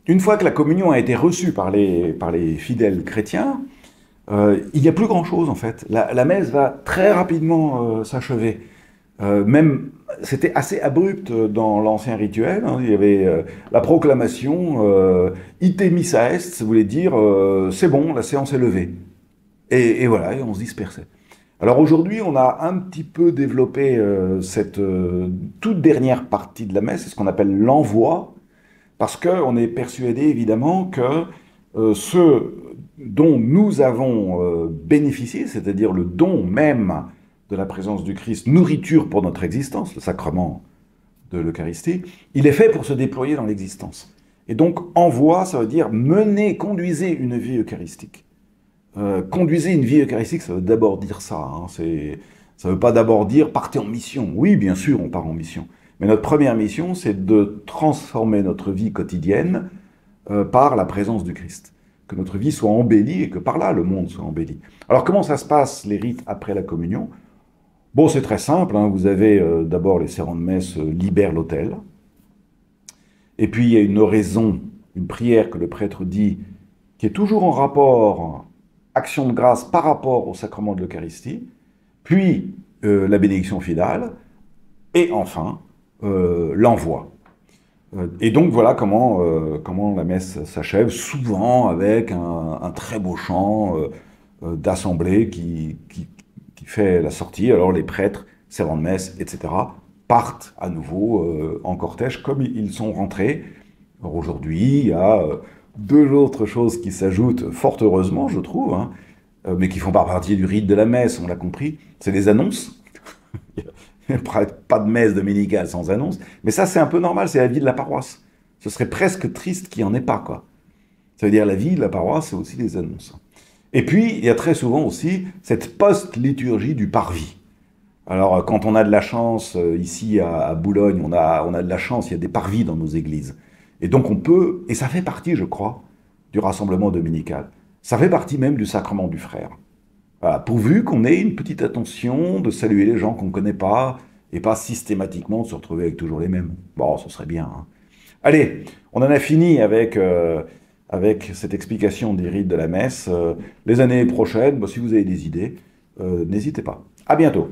une fois que la communion a été reçue par les fidèles chrétiens, il n'y a plus grand-chose en fait. La messe va très rapidement s'achever. Même, c'était assez abrupt dans l'ancien rituel, hein. Il y avait la proclamation ite missa est, ça voulait dire c'est bon, la séance est levée. Et voilà, et on se dispersait. Alors aujourd'hui, on a un petit peu développé cette toute dernière partie de la messe, c'est ce qu'on appelle l'envoi, parce qu'on est persuadé évidemment que ce dont nous avons bénéficié, c'est-à-dire le don même de la présence du Christ, nourriture pour notre existence, le sacrement de l'Eucharistie, il est fait pour se déployer dans l'existence. Et donc, envoi, ça veut dire mener, conduisez une vie eucharistique. Conduisez une vie eucharistique, ça veut d'abord dire ça. Hein, ça ne veut pas d'abord dire partez en mission. Oui, bien sûr, on part en mission. Mais notre première mission, c'est de transformer notre vie quotidienne par la présence du Christ. Que notre vie soit embellie et que par là, le monde soit embelli. Alors, comment ça se passe, les rites après la communion? Bon, c'est très simple. Hein, vous avez d'abord les serrants de messe libèrent l'autel. Et puis, il y a une oraison, une prière que le prêtre dit, qui est toujours en rapport, action de grâce par rapport au sacrement de l'Eucharistie, puis la bénédiction finale, et enfin, l'envoi. Et donc voilà comment la messe s'achève, souvent avec un très beau chant d'assemblée qui fait la sortie. Alors les prêtres, servants de messe, etc., partent à nouveau en cortège comme ils sont rentrés. Alors aujourd'hui, il y a deux autres choses qui s'ajoutent, fort heureusement, je trouve, hein, mais qui font pas partie du rite de la messe, on l'a compris. C'est les annonces. Il n'y a pas de messe dominicale sans annonce. Mais ça, c'est un peu normal, c'est la vie de la paroisse. Ce serait presque triste qu'il n'y en ait pas, quoi. Ça veut dire la vie de la paroisse, c'est aussi les annonces. Et puis, il y a très souvent aussi cette post-liturgie du parvis. Alors, quand on a de la chance, ici à Boulogne, on a de la chance, il y a des parvis dans nos églises. Et donc on peut, et ça fait partie, je crois, du rassemblement dominical. Ça fait partie même du sacrement du frère. Voilà, pourvu qu'on ait une petite attention de saluer les gens qu'on ne connaît pas, et pas systématiquement de se retrouver avec toujours les mêmes. Bon, ce serait bien, hein. Allez, on en a fini avec cette explication des rites de la messe. Les années prochaines, bah, si vous avez des idées, n'hésitez pas. À bientôt.